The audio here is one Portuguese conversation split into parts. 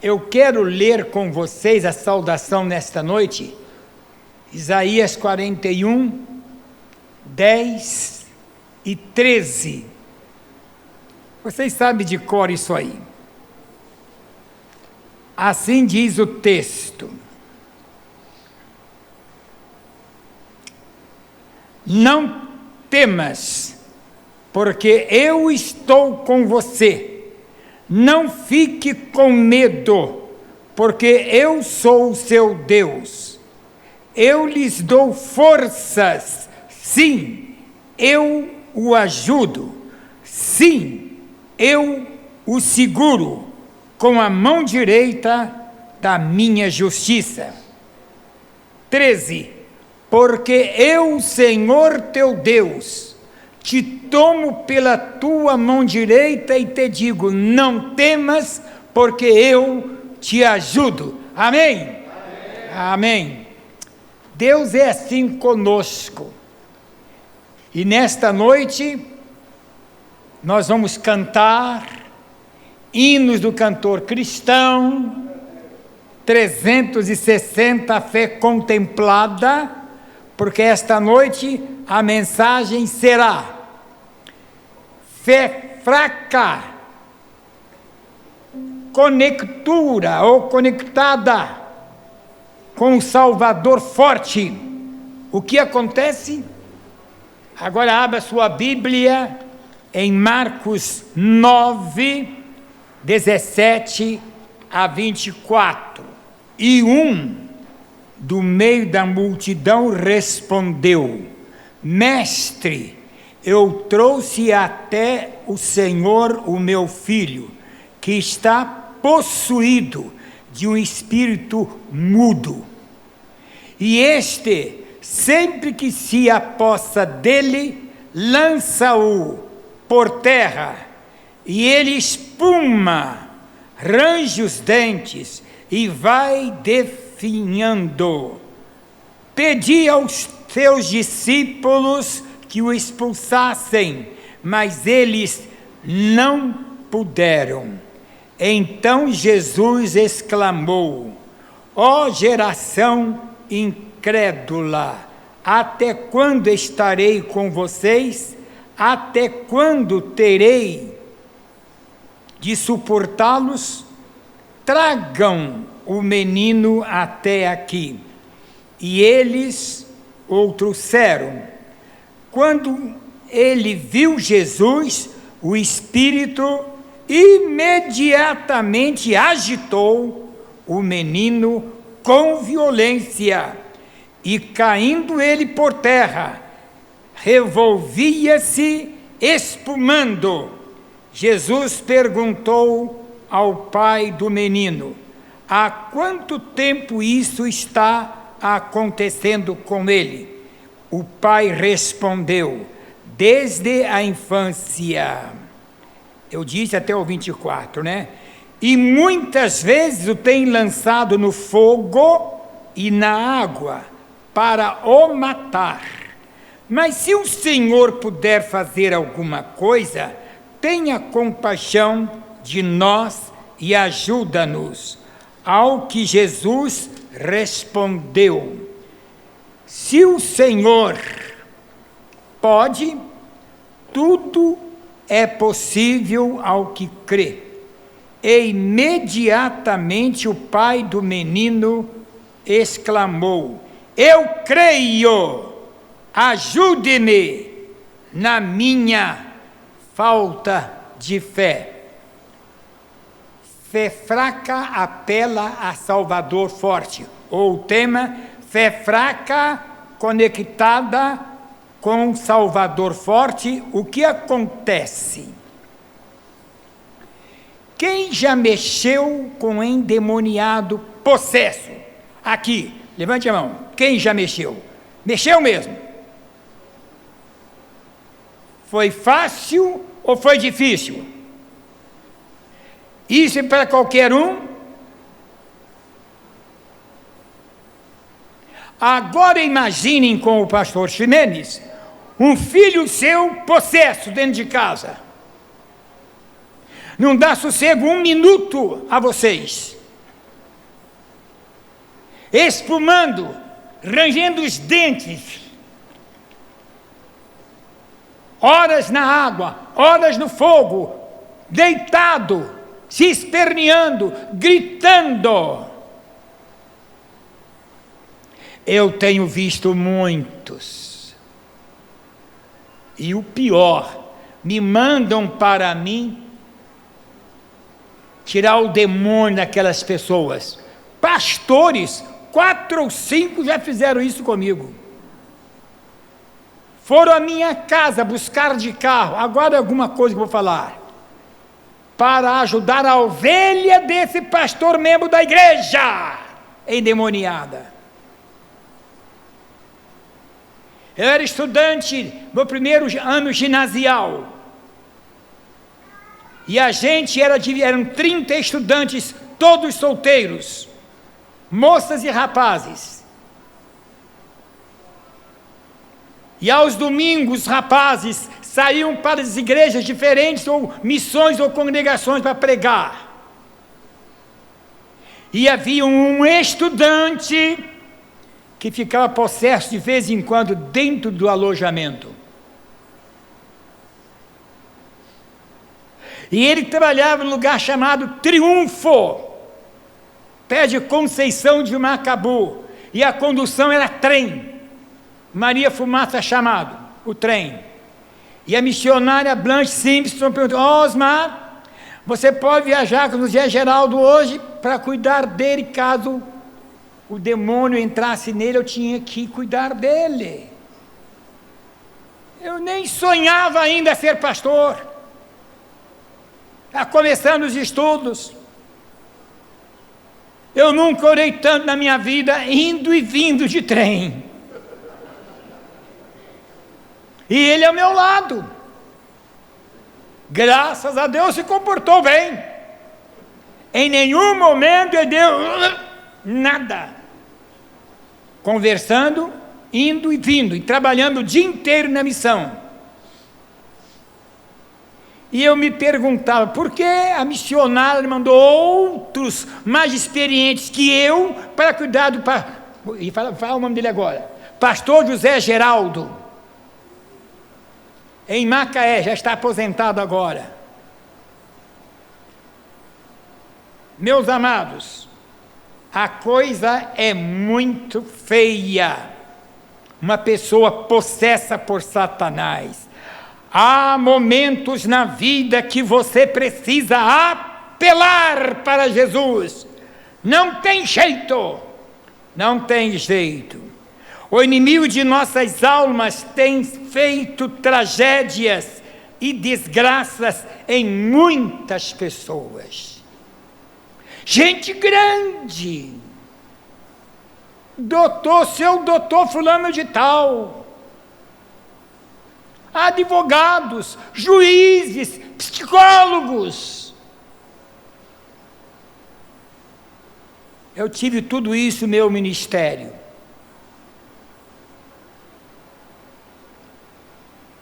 eu quero ler com vocês a saudação nesta noite, Isaías 41, 10 e 13. Vocês sabem de cor isso aí. Assim diz o texto: não temas, porque eu estou com você. Não fique com medo, porque eu sou o seu Deus. Eu lhes dou forças, sim, eu o ajudo, sim, eu o seguro com a mão direita da minha justiça. 13. Porque eu, Senhor teu Deus, te tomo pela tua mão direita e te digo, não temas, porque eu te ajudo. Amém? Amém. Amém. Deus é assim conosco. E nesta noite, nós vamos cantar hinos do cantor cristão, 360, fé contemplada, porque esta noite a mensagem será fé fraca, conectura ou conectada com o Salvador forte. O que acontece? Agora abra sua Bíblia em Marcos 9, 17 a 24. E do meio da multidão respondeu: Mestre, eu trouxe até o Senhor o meu filho, que está possuído de um espírito mudo. E este, sempre que se apossa dele, lança-o por terra, e ele espuma, range os dentes e vai definhando. Pedi aos seus discípulos que o expulsassem, mas eles não puderam. Então Jesus exclamou: ó geração incrédula, até quando estarei com vocês? Até quando terei de suportá-los? Tragam o menino até aqui. E eles o trouxeram. Quando ele viu Jesus, o espírito imediatamente agitou o menino com violência, e caindo ele por terra, revolvia-se espumando. Jesus perguntou ao pai do menino: há quanto tempo isso está acontecendo com ele? O pai respondeu: desde a infância. Eu disse até o 24, né? E muitas vezes o tem lançado no fogo e na água para o matar. Mas se o Senhor puder fazer alguma coisa, tenha compaixão de nós e ajuda-nos. Ao que Jesus respondeu: se o Senhor pode, tudo é possível ao que crê. E imediatamente o pai do menino exclamou: eu creio, ajude-me na minha falta de fé. Fé fraca apela a Salvador forte. Ou o tema, fé fraca conectada com Salvador forte. O que acontece? Quem já mexeu com endemoniado possesso? Aqui, levante a mão. Quem já mexeu? Mexeu mesmo. Foi fácil ou foi difícil? Isso é para qualquer um? Agora imaginem com o pastor Ximenes, um filho seu possesso dentro de casa. Não dá sossego um minuto a vocês. espumando, rangendo os dentes, horas na água, horas no fogo, deitado, se esperneando, gritando. Eu tenho visto muitos, e o pior, me mandam para mim tirar o demônio daquelas pessoas. Pastores, 4 ou 5 já fizeram isso comigo. Foram à minha casa buscar de carro, agora alguma coisa que eu vou falar, para ajudar a ovelha desse pastor membro da igreja, endemoniada. Eu era estudante no primeiro ano ginasial, e a gente eram 30 estudantes, todos solteiros, moças e rapazes. E aos domingos, rapazes saíam para as igrejas diferentes, ou missões ou congregações para pregar. E havia um estudante que ficava possesso de vez em quando dentro do alojamento. E ele trabalhava num lugar chamado Triunfo, pé de Conceição de Macabu, e a condução era trem, Maria Fumaça chamado, o trem. E a missionária Blanche Simpson perguntou: Osmar, você pode viajar com o Zé Geraldo hoje para cuidar dele, caso o demônio entrasse nele, eu tinha que cuidar dele. Eu nem sonhava ainda ser pastor, está começando os estudos. Eu nunca orei tanto na minha vida, indo e vindo de trem. E ele ao meu lado. Graças a Deus se comportou bem. Em nenhum momento ele deu nada. Conversando, indo e vindo, e trabalhando o dia inteiro na missão. E eu me perguntava, por que a missionária mandou outros mais experientes que eu para cuidar do... E fala o nome dele agora. Pastor José Geraldo, em Macaé, já está aposentado agora. Meus amados, a coisa é muito feia. Uma pessoa possessa por Satanás. Há momentos na vida que você precisa apelar para Jesus. Não tem jeito. Não tem jeito. O inimigo de nossas almas tem feito tragédias e desgraças em muitas pessoas. Gente grande, seu doutor fulano de tal, advogados, juízes, psicólogos. Eu tive tudo isso no meu ministério.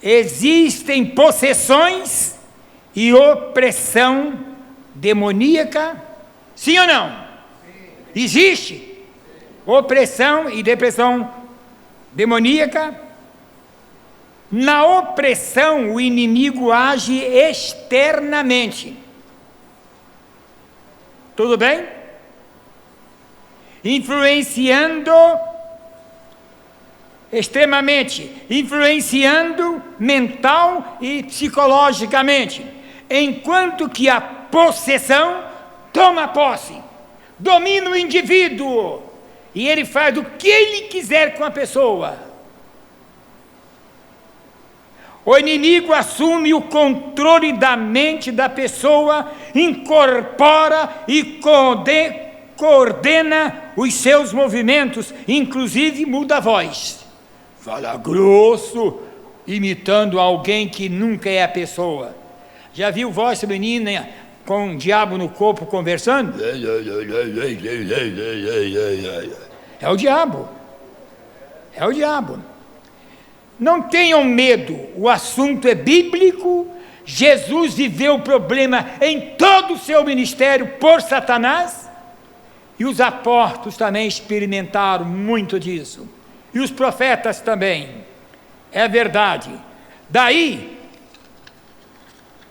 Existem possessões e opressão demoníaca, sim ou não? Sim. Existe opressão e depressão demoníaca. Na opressão, o inimigo age externamente. Tudo bem? Influenciando extremamente, influenciando mental e psicologicamente, enquanto que a possessão toma posse, domina o indivíduo, e ele faz o que ele quiser com a pessoa. O inimigo assume o controle da mente da pessoa, incorpora e coordena os seus movimentos, inclusive muda a voz. Fala grosso, imitando alguém que nunca é a pessoa. Já viu voz menina com um diabo no corpo conversando? É o diabo. É o diabo. Não tenham medo, o assunto é bíblico. Jesus viveu o problema em todo o seu ministério por Satanás. E os apóstolos também experimentaram muito disso. E os profetas também. É verdade. Daí,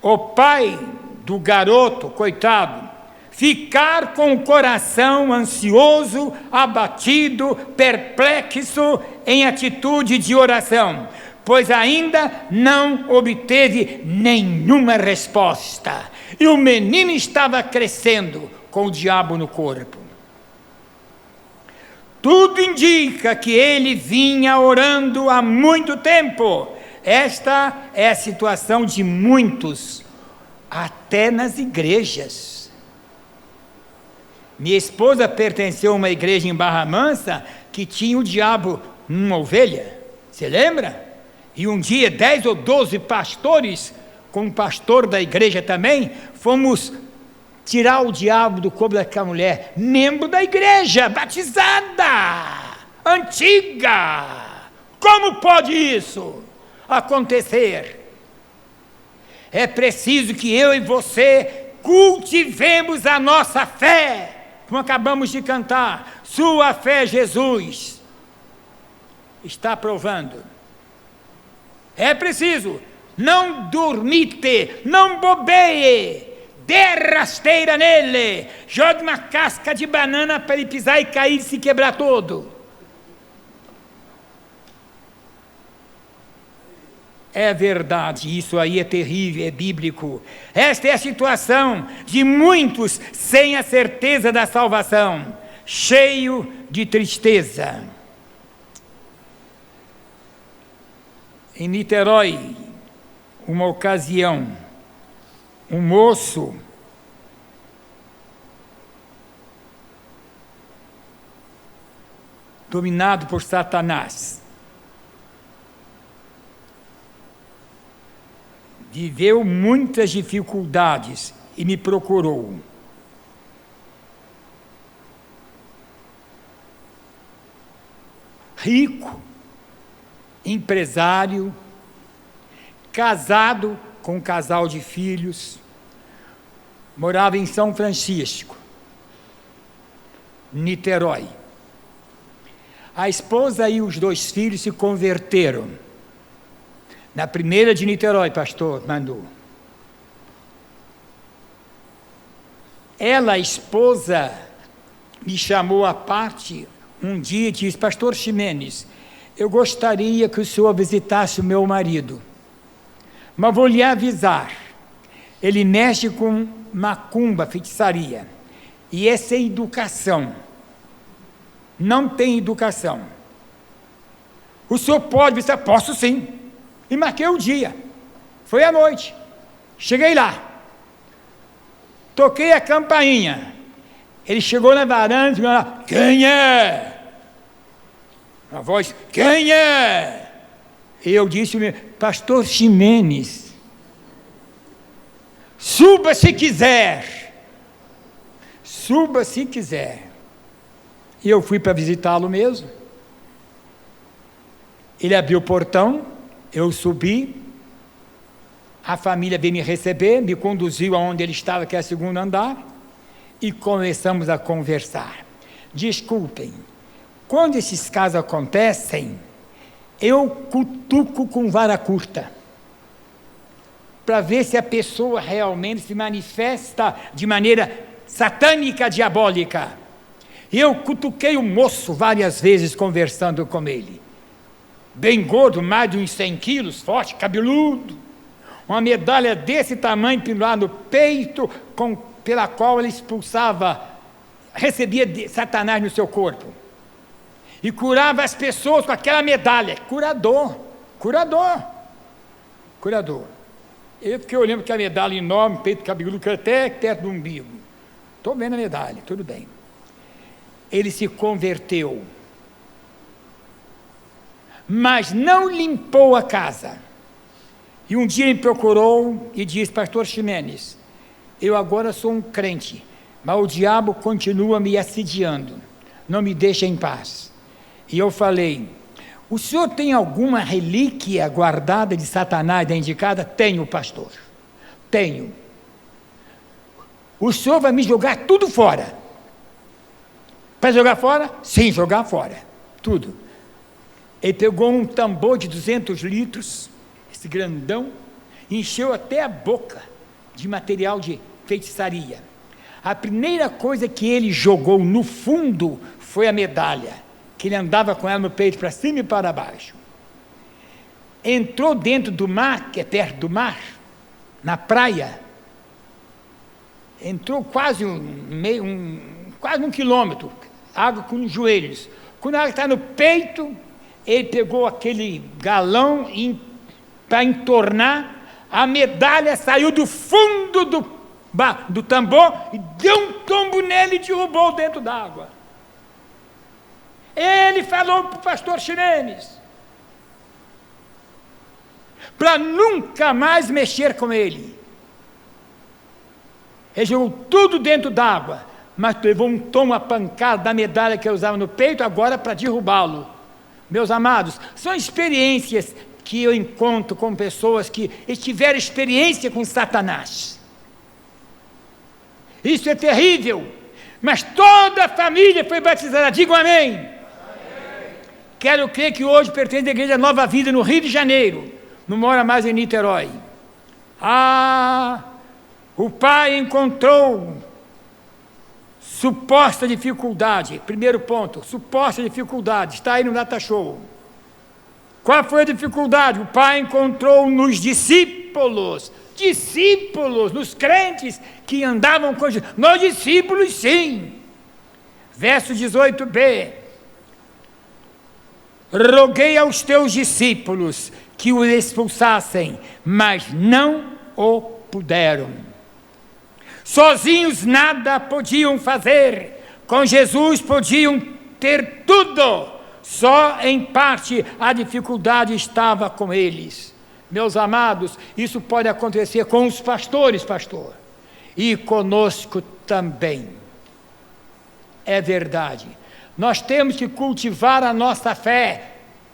o pai do garoto, coitado, ficar com o coração ansioso, abatido, perplexo, em atitude de oração, pois ainda não obteve nenhuma resposta. E o menino estava crescendo com o diabo no corpo. Tudo indica que ele vinha orando há muito tempo. Esta é a situação de muitos, até nas igrejas. Minha esposa pertenceu a uma igreja em Barra Mansa que tinha o diabo numa ovelha. Você lembra? E um dia 10 ou 12 pastores, com o pastor da igreja também, fomos tirar o diabo do corpo daquela mulher, membro da igreja, batizada, antiga. Como pode isso acontecer? É preciso que eu e você cultivemos a nossa fé, como acabamos de cantar. Sua fé, Jesus, está provando. É preciso, não dormite, não bobeie, dê rasteira nele, jogue uma casca de banana para ele pisar e cair e se quebrar todo. É verdade, isso aí é terrível, é bíblico. Esta é a situação de muitos sem a certeza da salvação, cheio de tristeza. Em Niterói, uma ocasião, um moço dominado por Satanás viveu muitas dificuldades e me procurou. Rico, empresário, casado com um casal de filhos, morava em São Francisco, Niterói. A esposa e os 2 filhos se converteram. Na primeira de Niterói, pastor Mandu. Ela, a esposa, me chamou à parte um dia e disse: pastor Ximenes, eu gostaria que o senhor visitasse o meu marido, mas vou lhe avisar, ele mexe com macumba, feitiçaria, e é sem educação, não tem educação. O senhor pode visitar? Posso sim. E marquei o dia, foi à noite, cheguei lá, toquei a campainha, ele chegou na varanda e falou: quem é? A voz: quem é? E eu disse: pastor Ximenes, suba se quiser, suba se quiser. E eu fui para visitá-lo mesmo. Ele abriu o portão, eu subi, a família veio me receber, me conduziu aonde ele estava, que é o 2º andar, e começamos a conversar. Desculpem, quando esses casos acontecem, eu cutuco com vara curta, para ver se a pessoa realmente se manifesta de maneira satânica, diabólica. Eu cutuquei o moço várias vezes conversando com ele. Bem gordo, mais de uns 100 quilos, forte, cabeludo, uma medalha desse tamanho pendurada no peito, pela qual ele expulsava, recebia Satanás no seu corpo, e curava as pessoas com aquela medalha. Curador. Eu fiquei olhando aquela medalha enorme, peito cabeludo, que era até perto do umbigo. Estou vendo a medalha, tudo bem. Ele se converteu, mas não limpou a casa. E um dia ele me procurou e disse: pastor Ximenes, eu agora sou um crente, mas o diabo continua me assediando, não me deixa em paz. E eu falei: o senhor tem alguma relíquia guardada de Satanás da indicada? Tenho, pastor, tenho. O senhor vai me jogar tudo fora. Para jogar fora? Sim, jogar fora. Tudo. Ele pegou um tambor de 200 litros, esse grandão, encheu até a boca de material de feitiçaria. A primeira coisa que ele jogou no fundo foi a medalha, que ele andava com ela no peito para cima e para baixo. Entrou dentro do mar, que é perto do mar, na praia, entrou quase um quilômetro, água com os joelhos. Quando ela está no peito, ele pegou aquele galão para entornar, a medalha saiu do fundo do tambor e deu um tombo nele e derrubou dentro d'água. Ele falou para o pastor Ximenes para nunca mais mexer com ele. Ele jogou tudo dentro d'água, mas levou um tombo, a pancada da medalha que eu usava no peito, agora para derrubá-lo. Meus amados, são experiências que eu encontro com pessoas que tiveram experiência com Satanás. Isso é terrível, mas toda a família foi batizada. Digam amém. Amém. Quero crer que hoje pertence à Igreja Nova Vida, no Rio de Janeiro, não mora mais em Niterói. O pai encontrou suposta dificuldade. Primeiro ponto, suposta dificuldade, está aí no Data Show. Qual foi a dificuldade? O pai encontrou nos discípulos, nos crentes que andavam com Jesus. Nos discípulos, sim. Verso 18b. Roguei aos teus discípulos que o expulsassem, mas não o puderam. Sozinhos nada podiam fazer, com Jesus podiam ter tudo, só em parte a dificuldade estava com eles. Meus amados, isso pode acontecer com os pastores, pastor, e conosco também. É verdade. Nós temos que cultivar a nossa fé,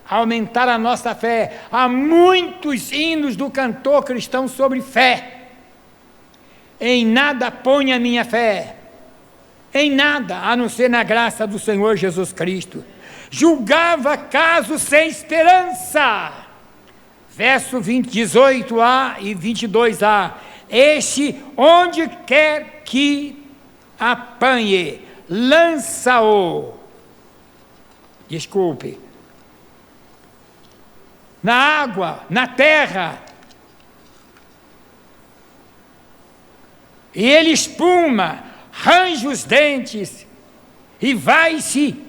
aumentar a nossa fé. Há muitos hinos do cantor cristão sobre fé. Em nada ponho a minha fé, em nada, a não ser na graça do Senhor Jesus Cristo. Julgava casos sem esperança. Verso 18a e 22a. Este, onde quer que apanhe, lança-o. Na água, na terra. E ele espuma, range os dentes e vai se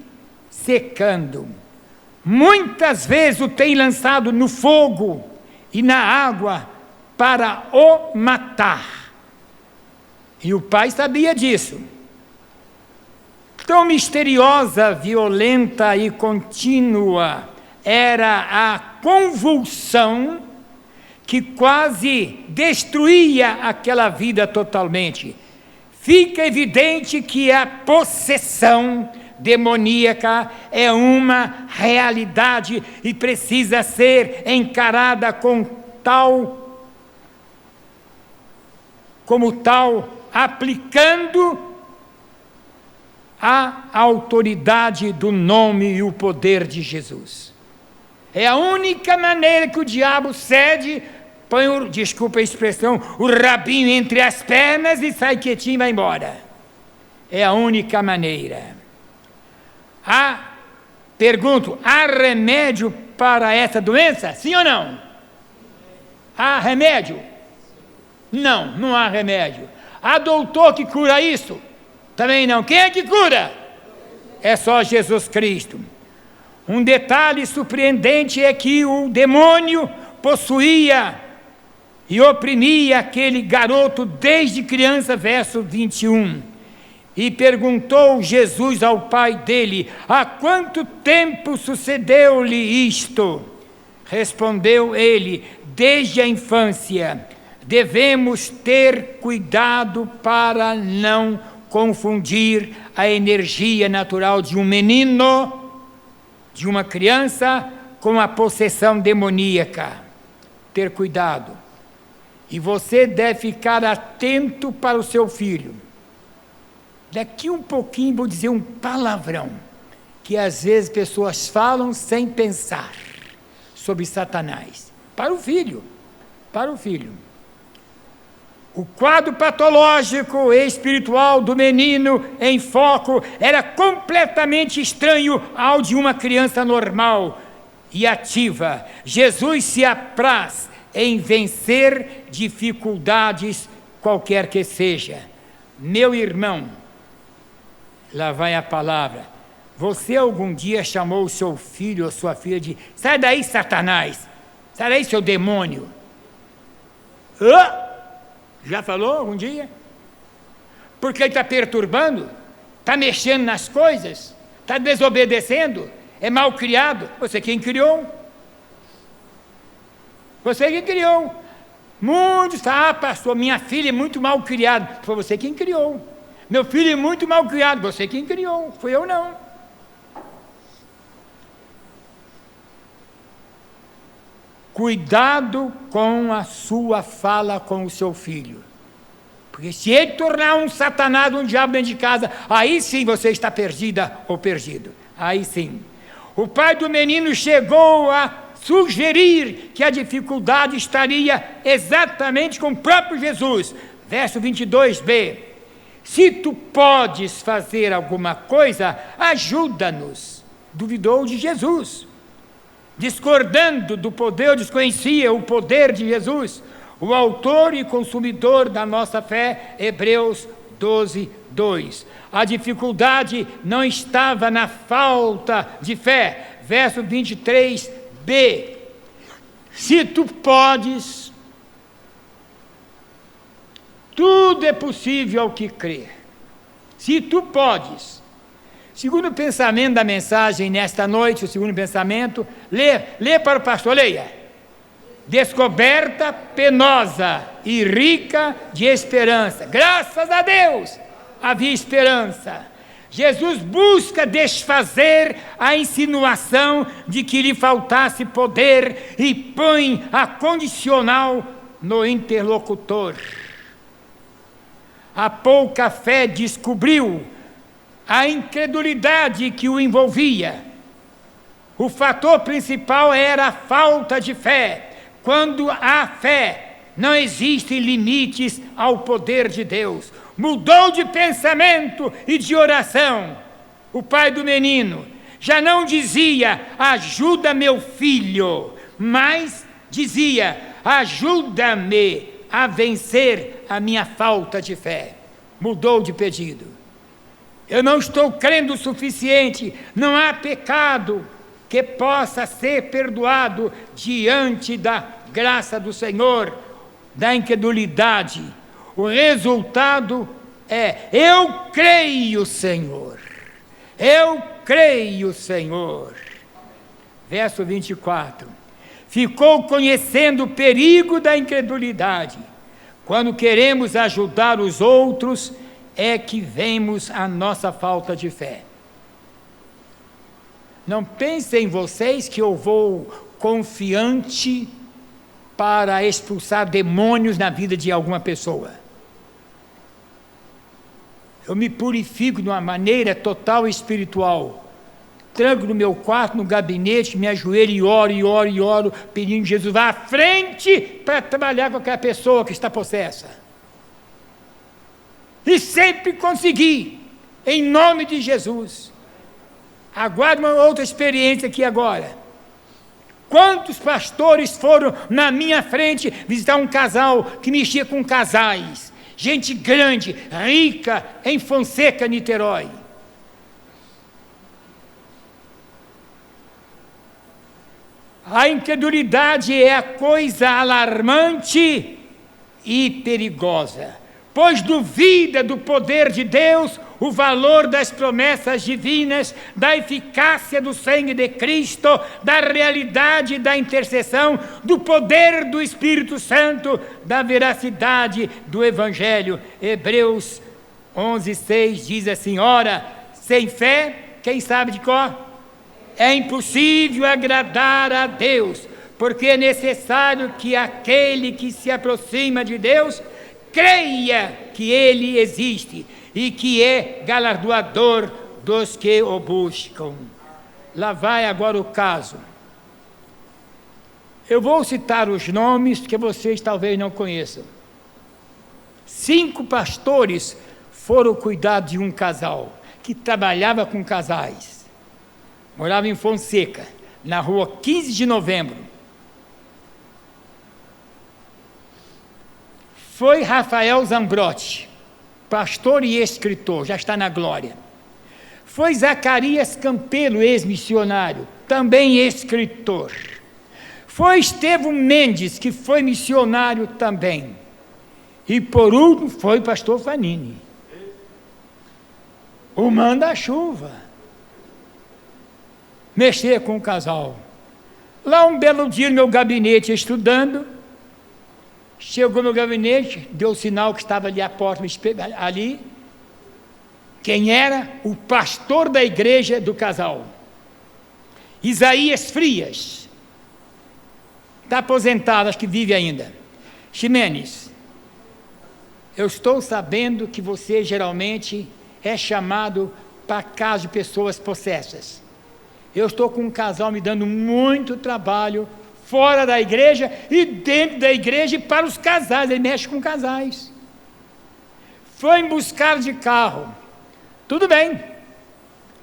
secando. Muitas vezes o tem lançado no fogo e na água para o matar. E o pai sabia disso. Tão misteriosa, violenta e contínua era a convulsão que quase destruía aquela vida totalmente. Fica evidente que a possessão demoníaca é uma realidade e precisa ser encarada como tal, aplicando a autoridade do nome e o poder de Jesus. É a única maneira que o diabo cede, põe, desculpa a expressão, o rabinho entre as pernas e sai quietinho e vai embora. É a única maneira. Pergunto, há remédio para essa doença? Sim ou não? Há remédio? Não, não há remédio. Há doutor que cura isso? Também não. Quem é que cura? É só Jesus Cristo. Um detalhe surpreendente é que o demônio possuía e oprimia aquele garoto desde criança, verso 21. E perguntou Jesus ao pai dele: há quanto tempo sucedeu-lhe isto? Respondeu ele: desde a infância. Devemos ter cuidado para não confundir a energia natural de um menino, de uma criança, com a possessão demoníaca. Ter cuidado. E você deve ficar atento para o seu filho. Daqui um pouquinho vou dizer um palavrão, que às vezes pessoas falam sem pensar, sobre Satanás. Para o filho. O quadro patológico e espiritual do menino em foco era completamente estranho ao de uma criança normal e ativa. Jesus se apraz em vencer dificuldades, qualquer que seja. Meu irmão, lá vai a palavra. Você algum dia chamou o seu filho ou sua filha de: sai daí, Satanás, sai daí, seu demônio? Já falou algum dia? Porque ele está perturbando, está mexendo nas coisas, está desobedecendo, é mal criado. Você quem criou? Você quem criou? Muitos falam: pastor, minha filha é muito mal criada. Foi você quem criou. Meu filho é muito mal criado. Você quem criou, fui eu não. Cuidado com a sua fala com o seu filho, porque se ele tornar um Satanás, um diabo dentro de casa, aí sim você está perdida ou perdido, aí sim. O pai do menino chegou a sugerir que a dificuldade estaria exatamente com o próprio Jesus. Verso 22b: se tu podes fazer alguma coisa, ajuda-nos. Duvidou de Jesus, discordando do poder, desconhecia o poder de Jesus, o autor e consumidor da nossa fé. Hebreus 12:2. A dificuldade não estava na falta de fé. Verso 23b: se tu podes, tudo é possível ao que crer. Se tu podes. Segundo pensamento da mensagem nesta noite, o segundo pensamento, lê para o pastor, leia. Descoberta penosa e rica de esperança. Graças a Deus, havia esperança. Jesus busca desfazer a insinuação de que lhe faltasse poder e põe a condicional no interlocutor. A pouca fé descobriu a incredulidade que o envolvia. O fator principal era a falta de fé. Quando há fé, não existem limites ao poder de Deus. Mudou de pensamento e de oração. O pai do menino já não dizia: ajuda meu filho, mas dizia: ajuda-me a vencer a minha falta de fé. Mudou de pedido. Eu não estou crendo o suficiente, não há pecado que possa ser perdoado diante da graça do Senhor, da incredulidade. O resultado é: eu creio, Senhor, eu creio, Senhor. Verso 24: ficou conhecendo o perigo da incredulidade. Quando queremos ajudar os outros, é que vemos a nossa falta de fé. Não pensem vocês que eu vou confiante para expulsar demônios na vida de alguma pessoa. Eu me purifico de uma maneira total espiritual. Tranco no meu quarto, no gabinete, me ajoelho e oro, pedindo que Jesus vá à frente para trabalhar com aquela pessoa que está possessa. E sempre consegui, em nome de Jesus. Aguardo uma outra experiência aqui agora. Quantos pastores foram na minha frente visitar um casal que mexia com casais? Gente grande, rica, em Fonseca, Niterói. A incredulidade é a coisa alarmante e perigosa, pois duvida do poder de Deus, o valor das promessas divinas, da eficácia do sangue de Cristo, da realidade da intercessão, do poder do Espírito Santo, da veracidade do Evangelho. Hebreus 11:6 diz assim: ora, sem fé, quem sabe de cor? É impossível agradar a Deus, porque é necessário que aquele que se aproxima de Deus creia que Ele existe e que é galardoador dos que o buscam. Lá vai agora o caso. Eu vou citar os nomes que vocês talvez não conheçam. 5 pastores foram cuidar de um casal que trabalhava com casais. Morava em Fonseca, na rua 15 de novembro. Foi Rafael Zambrotti, pastor e escritor, já está na glória. Foi Zacarias Campelo, ex-missionário, também escritor. Foi Estevão Mendes, que foi missionário também. E por último foi pastor Fanini, o manda-chuva. Mexer com o casal. Lá um belo dia no meu gabinete estudando, chegou no gabinete, deu sinal que estava ali à porta, ali. Quem era? O pastor da igreja do casal, Isaías Frias. Está aposentado, acho que vive ainda. Ximenes, eu estou sabendo que você geralmente é chamado para casa de pessoas possessas. Eu estou com um casal me dando muito trabalho fora da igreja e dentro da igreja e para os casais. Ele mexe com casais. Foi me buscar de carro. Tudo bem.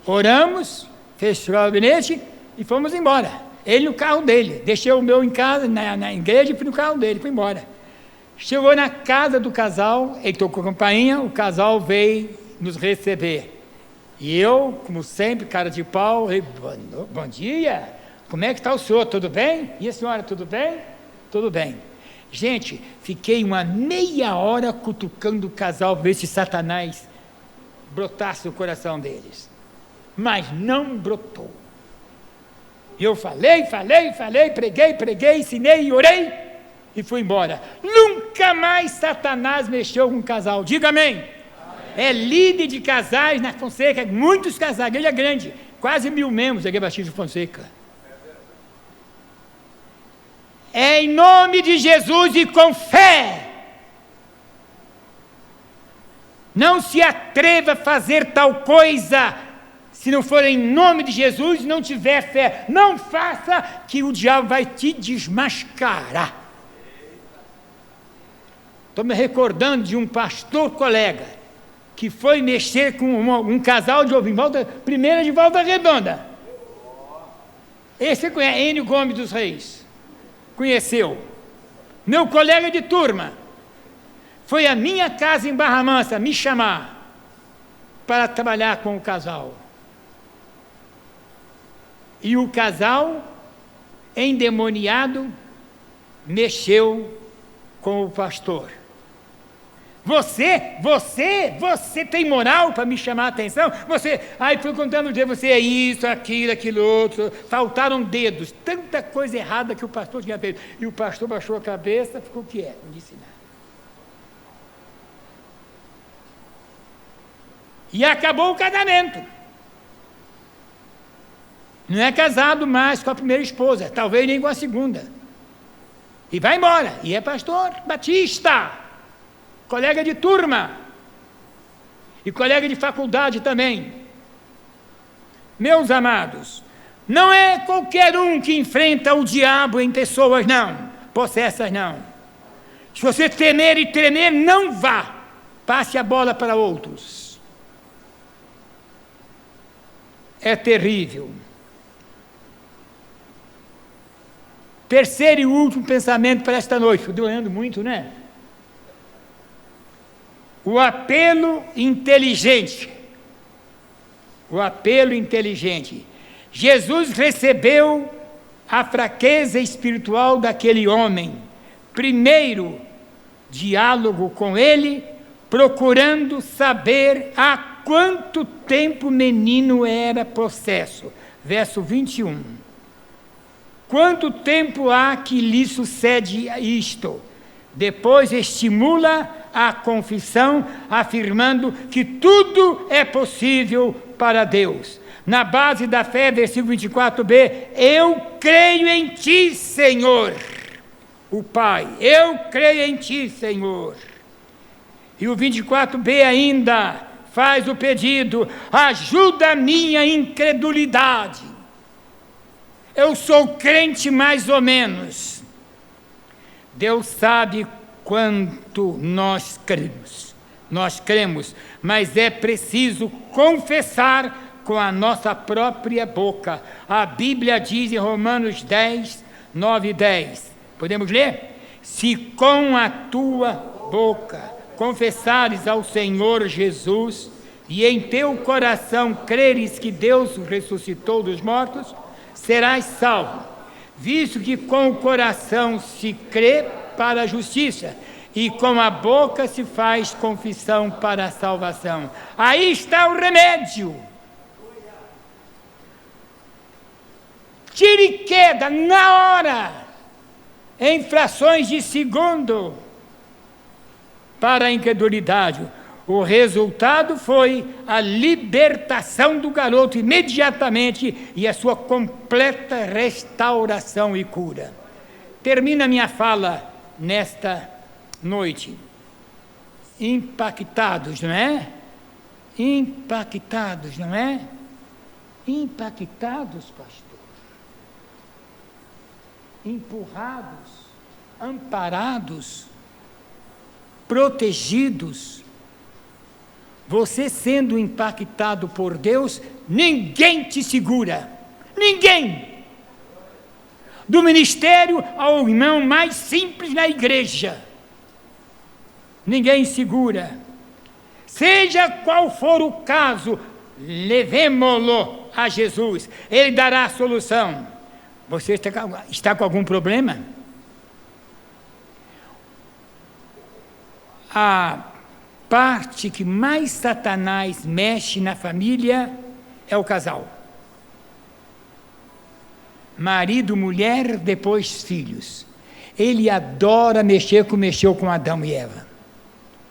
Oramos, fechou o gabinete e fomos embora. Ele no carro dele. Deixei o meu em casa, na igreja, e fui no carro dele, fui embora. Chegou na casa do casal, ele tocou a campainha, o casal veio nos receber. E eu, como sempre, cara de pau, bom dia, como é que está o senhor, tudo bem? E a senhora, tudo bem? Tudo bem. Gente, fiquei uma meia hora cutucando o casal, ver se Satanás brotasse no coração deles. Mas não brotou. Eu falei, preguei, ensinei, orei e fui embora. Nunca mais Satanás mexeu com o casal. Diga amém. É líder de casais na Fonseca, muitos casais, a igreja é grande, quase 1000 membros da Igreja Batista de Fonseca. É em nome de Jesus e com fé. Não se atreva a fazer tal coisa, se não for em nome de Jesus e não tiver fé. Não faça, que o diabo vai te desmascarar. Estou me recordando de um pastor colega, que foi mexer com um casal de primeira de Volta Redonda. Esse você conhece, Enio Gomes dos Reis. Conheceu. Meu colega de turma foi à minha casa em Barra Mansa me chamar para trabalhar com o casal. E o casal, endemoniado, mexeu com o pastor. Você tem moral para me chamar a atenção? Aí fui contando o dia, você é isso, aquilo outro. Faltaram dedos, tanta coisa errada que o pastor tinha feito. E o pastor baixou a cabeça, ficou quieto, não disse nada. E acabou o casamento. Não é casado mais com a primeira esposa, talvez nem com a segunda. E vai embora, e é pastor batista. Colega de turma, e colega de faculdade também. Meus amados, não é qualquer um que enfrenta o diabo em pessoas, não, possessas não. Se você temer e tremer, não vá, passe a bola para outros. É terrível. Terceiro e último pensamento para esta noite, estou doendo muito, né? O apelo inteligente. O apelo inteligente. Jesus recebeu a fraqueza espiritual daquele homem. Primeiro, diálogo com ele, procurando saber há quanto tempo o menino era possesso. Verso 21. Quanto tempo há que lhe sucede isto? Depois estimula a confissão, afirmando que tudo é possível para Deus. Na base da fé, versículo 24b, eu creio em ti, Senhor, o Pai, eu creio em ti, Senhor. E o 24b ainda, faz o pedido: ajuda a minha incredulidade. Eu sou crente mais ou menos. Deus sabe quanto nós cremos. Nós cremos, mas é preciso confessar com a nossa própria boca. A Bíblia diz em Romanos 10, 9 e 10. Podemos ler? Se com a tua boca confessares ao Senhor Jesus e em teu coração creres que Deus o ressuscitou dos mortos, serás salvo, visto que com o coração se crê para a justiça e com a boca se faz confissão para a salvação. Aí está o remédio. Tiro e queda na hora, em frações de segundo, para a incredulidade. O resultado foi a libertação do garoto imediatamente e a sua completa restauração e cura. Termina minha fala nesta noite. Impactados, não é? Impactados, não é? Impactados, pastor. Empurrados, amparados, protegidos. Você sendo impactado por Deus, ninguém te segura. Ninguém. Do ministério ao irmão mais simples na igreja. Ninguém segura. Seja qual for o caso, levemo-lo a Jesus. Ele dará a solução. Você está com algum problema? A parte que mais Satanás mexe na família é o casal. Marido, mulher, depois filhos. Ele adora mexer como mexeu com Adão e Eva.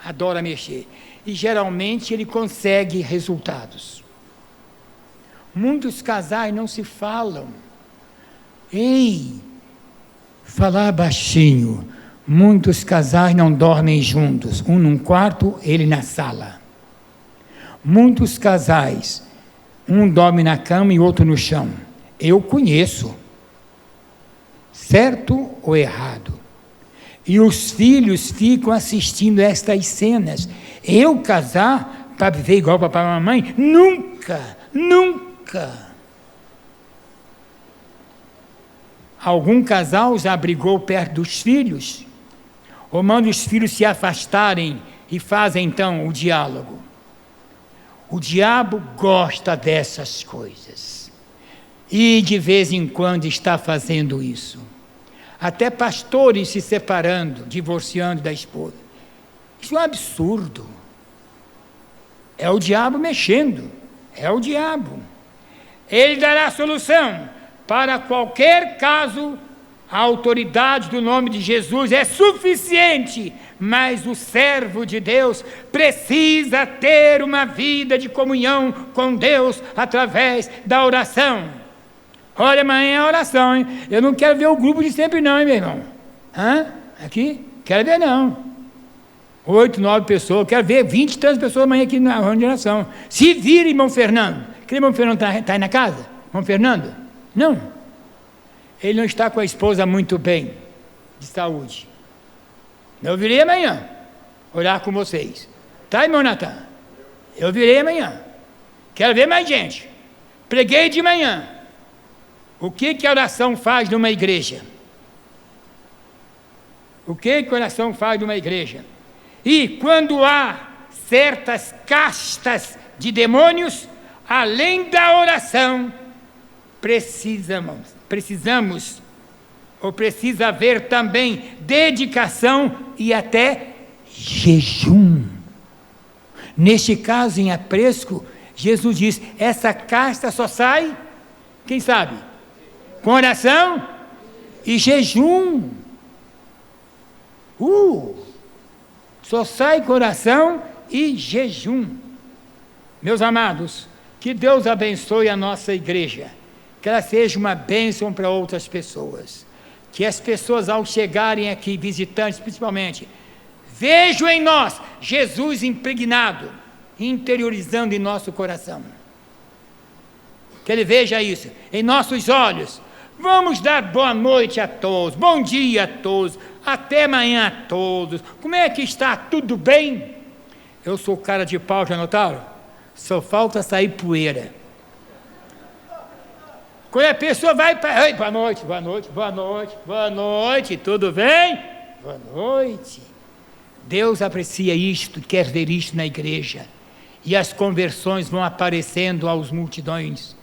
Adora mexer. E geralmente ele consegue resultados. Muitos casais não se falam. Ei, falar baixinho. Muitos casais não dormem juntos, um num quarto, ele na sala. Muitos casais, um dorme na cama e outro no chão. Eu conheço, certo ou errado. E os filhos ficam assistindo estas cenas. Eu casar para viver igual papai e mamãe? Nunca, nunca. Algum casal já brigou perto dos filhos? Ou manda os filhos se afastarem e fazem então o diálogo. O diabo gosta dessas coisas. E de vez em quando está fazendo isso. Até pastores se separando, divorciando da esposa. Isso é um absurdo. É o diabo mexendo. É o diabo. Ele dará a solução para qualquer caso. A autoridade do nome de Jesus é suficiente, mas o servo de Deus precisa ter uma vida de comunhão com Deus através da oração. Olha, amanhã é a oração, hein? Eu não quero ver o grupo de sempre não, hein, meu irmão? Aqui? Quero ver não. 8, 9 pessoas, quero ver 20 e tantas pessoas amanhã aqui na reunião de oração. Se vira, irmão Fernando. Aquele irmão Fernando está aí na casa? Irmão Fernando? Não. Ele não está com a esposa muito bem, de saúde. Eu virei amanhã, orar com vocês. Tá, irmão Natan? Eu virei amanhã. Quero ver mais gente. Preguei de manhã. O que a oração faz numa igreja? O que a oração faz numa igreja? E quando há certas castas de demônios, além da oração, precisa haver também dedicação e até jejum. Neste caso, em Apresco, Jesus diz, essa casta só sai, quem sabe? Com oração e jejum. Só sai com oração e jejum. Meus amados, que Deus abençoe a nossa igreja. Que ela seja uma bênção para outras pessoas. Que as pessoas, ao chegarem aqui, visitantes principalmente, vejam em nós Jesus impregnado interiorizando em nosso coração. Que Ele veja isso em nossos olhos. Vamos dar boa noite a todos, bom dia a todos, até amanhã a todos. Como é que está? Tudo bem? Eu sou cara de pau, já notaram? Só falta sair poeira. Quando a pessoa vai para... boa noite, boa noite, boa noite, boa noite, tudo bem? Boa noite. Deus aprecia isto, quer ver isto na igreja. E as conversões vão aparecendo aos multidões.